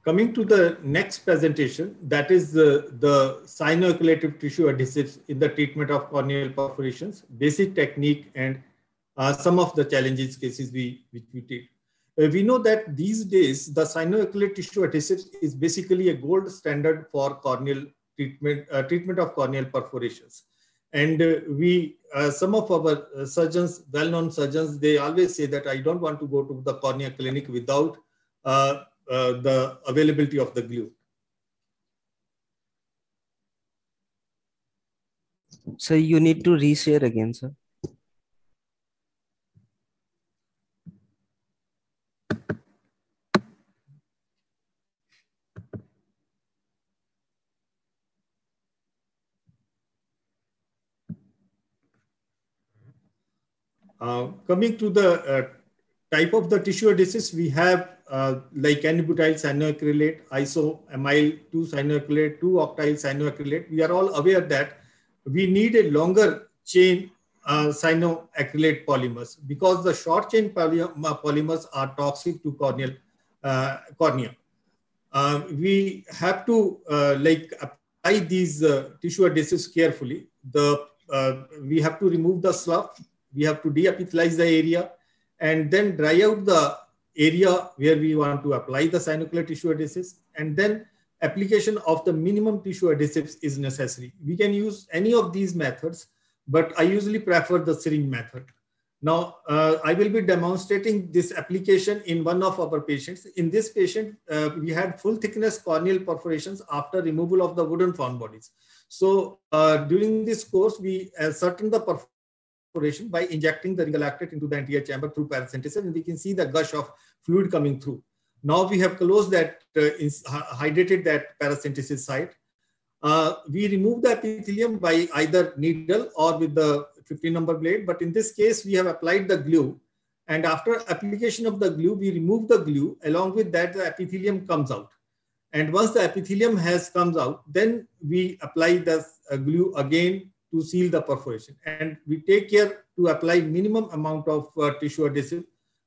Coming to the next presentation, that is the cyanoaccumulative tissue adhesives in the treatment of corneal perforations, basic technique, and some of the challenges cases which we take. We know that these days the cyanoaccumulative tissue adhesives is basically a gold standard for corneal treatment of corneal perforations. And some of our surgeons, well-known surgeons, they always say that I don't want to go to the cornea clinic without the availability of the glue. So you need to reshare again, sir. Coming to the type of the tissue adhesives, we have like N-butyl cyanoacrylate, isoamyl 2 cyanoacrylate, 2-octyl cyanoacrylate. We are all aware that we need a longer chain cyanoacrylate polymers because the short chain polymers are toxic to cornea. We have to like apply these tissue adhesives carefully. We have to remove the slough. We have to deepithelize the area and then dry out the area where we want to apply the cyanoaccrylate tissue adhesives, and then application of the minimum tissue adhesives is necessary. We can use any of these methods, but I usually prefer the syringe method. Now, I will be demonstrating this application in one of our patients. In this patient, we had full thickness corneal perforations after removal of the wooden found bodies. So during this course, we ascertained the perforation by injecting the galactate into the anterior chamber through paracentesis, and we can see the gush of fluid coming through. Now we have closed that, hydrated that paracentesis site. We remove the epithelium by either needle or with the 15 number blade, but in this case, we have applied the glue. And after application of the glue, we remove the glue. Along with that, the epithelium comes out. And once the epithelium comes out, then we apply the glue again to seal the perforation. And we take care to apply minimum amount of tissue adhesive,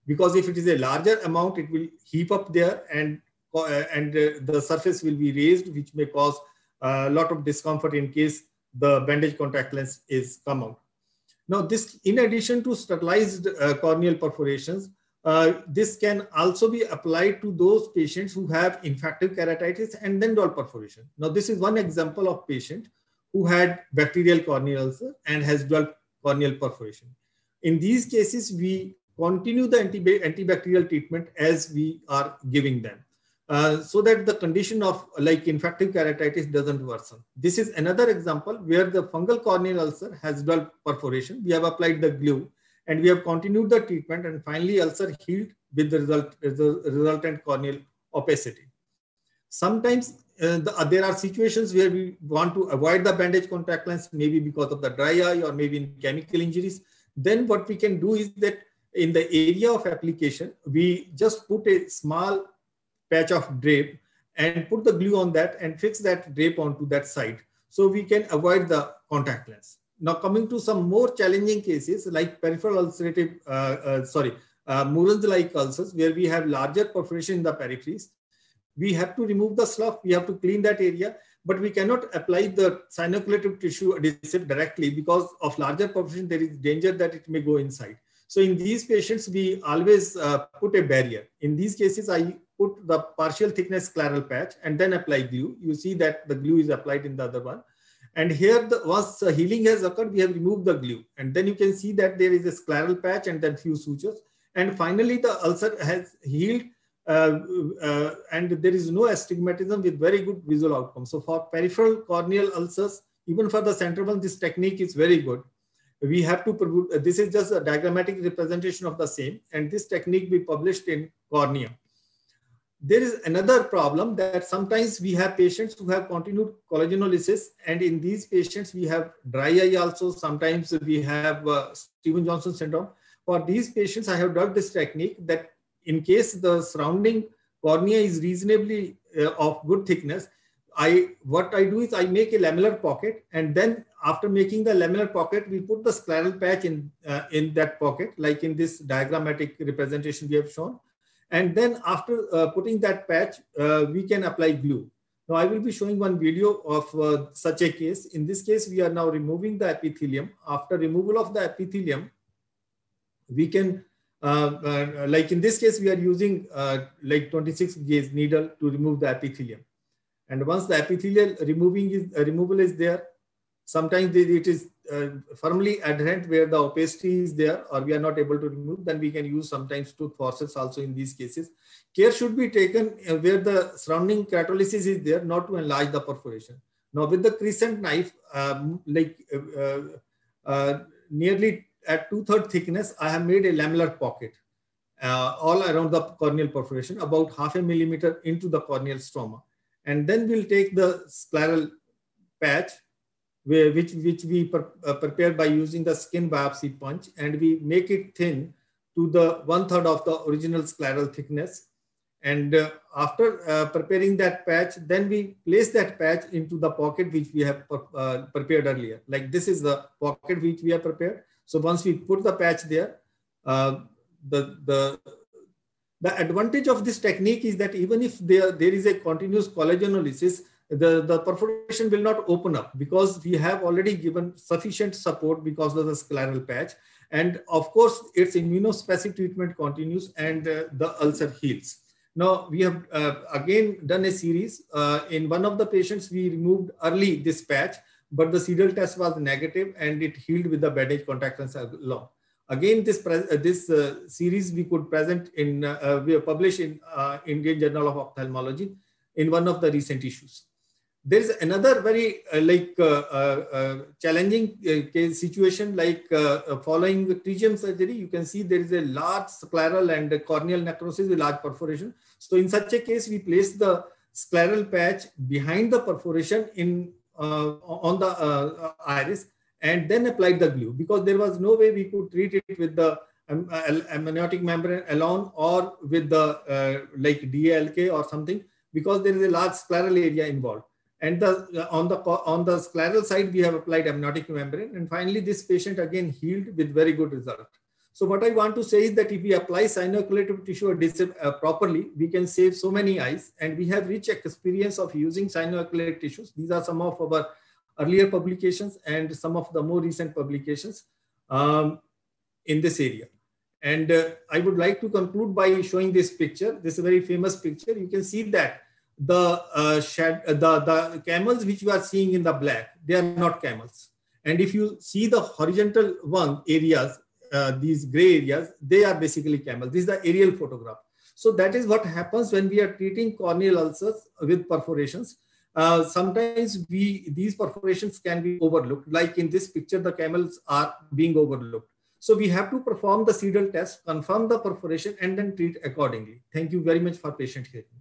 because if it is a larger amount, it will heap up there and the surface will be raised, which may cause a lot of discomfort in case the bandage contact lens is come out. Now this, in addition to sterilized corneal perforations, this can also be applied to those patients who have infective keratitis and then dual perforation. Now this is one example of patient who had bacterial corneal ulcer and has dual corneal perforation. In these cases, we continue the antibacterial treatment as we are giving them, so that the condition of like infective keratitis doesn't worsen. This is another example where the fungal corneal ulcer has dual perforation. We have applied the glue and we have continued the treatment, and finally ulcer healed with the resultant corneal opacity. Sometimes there are situations where we want to avoid the bandage contact lens, maybe because of the dry eye or maybe in chemical injuries. Then what we can do is that in the area of application, we just put a small patch of drape and put the glue on that and fix that drape onto that side, so we can avoid the contact lens. Now coming to some more challenging cases like peripheral ulcerative, Murans-like ulcers, where we have larger perforation in the peripheries. We have to remove the slough, we have to clean that area, but we cannot apply the cyanoaccumulative tissue adhesive directly because of larger perforation. There is danger that it may go inside. So in these patients, we always put a barrier. In these cases, I put the partial thickness scleral patch and then apply glue. You see that the glue is applied in the other one. And here, once healing has occurred, we have removed the glue. And then you can see that there is a scleral patch and then few sutures. And finally, the ulcer has healed. And there is no astigmatism with very good visual outcome. So for peripheral corneal ulcers, even for the central one, this technique is very good. We have to, this is just a diagrammatic representation of the same, and this technique we published in Cornea. There is another problem that sometimes we have patients who have continued collagenolysis, and in these patients we have dry eye also. Sometimes we have Stevens-Johnson syndrome. For these patients, I have done this technique that in case the surrounding cornea is reasonably of good thickness, what I do is I make a lamellar pocket, and then after making the lamellar pocket, we put the scleral patch in that pocket, like in this diagrammatic representation we have shown. And then after putting that patch, we can apply glue. Now I will be showing one video of such a case. In this case, we are now removing the epithelium. After removal of the epithelium, we can, like in this case, we are using like 26 gauge needle to remove the epithelium. And once the epithelial removal is there, sometimes it is firmly adherent where the opacity is there or we are not able to remove, then we can use sometimes tooth forceps also in these cases. Care should be taken where the surrounding keratolysis is there, not to enlarge the perforation. Now with the crescent knife, nearly at 2/3 thickness, I have made a lamellar pocket all around the corneal perforation, about 0.5 millimeter into the corneal stroma. And then we'll take the scleral patch, which we prepare by using the skin biopsy punch, and we make it thin to the 1/3 of the original scleral thickness. And after preparing that patch, then we place that patch into the pocket which we have prepared earlier. Like this is the pocket which we have prepared. So once we put the patch there, the advantage of this technique is that even if there is a continuous collagenolisis, the perforation will not open up because we have already given sufficient support because of the scleral patch. And of course, its immunospecific treatment continues and the ulcer heals. Now, we have again done a series. In one of the patients, we removed early this patch, but the serial test was negative and it healed with the bandage contact lens alone. Again, this series we could present in, we have published in Indian Journal of Ophthalmology in one of the recent issues. There is another very challenging case situation like following the pterygium surgery. You can see there is a large scleral and corneal necrosis with large perforation. So in such a case, we place the scleral patch behind the perforation on the iris and then applied the glue because there was no way we could treat it with the amniotic membrane alone or with the like DALK or something because there is a large scleral area involved. And on the scleral side, we have applied amniotic membrane. And finally, this patient again healed with very good result. So what I want to say is that if we apply sinoocclusive tissue adhesive properly, we can save so many eyes. And we have rich experience of using sinoacrylate tissues. These are some of our earlier publications and some of the more recent publications in this area. And I would like to conclude by showing this picture. This is a very famous picture. You can see that the camels which you are seeing in the black, they are not camels. And if you see the horizontal areas, these gray areas, they are basically camels. This is the aerial photograph. So that is what happens when we are treating corneal ulcers with perforations. Sometimes these perforations can be overlooked. Like in this picture, the camels are being overlooked. So we have to perform the serial test, confirm the perforation, and then treat accordingly. Thank you very much for patient hearing.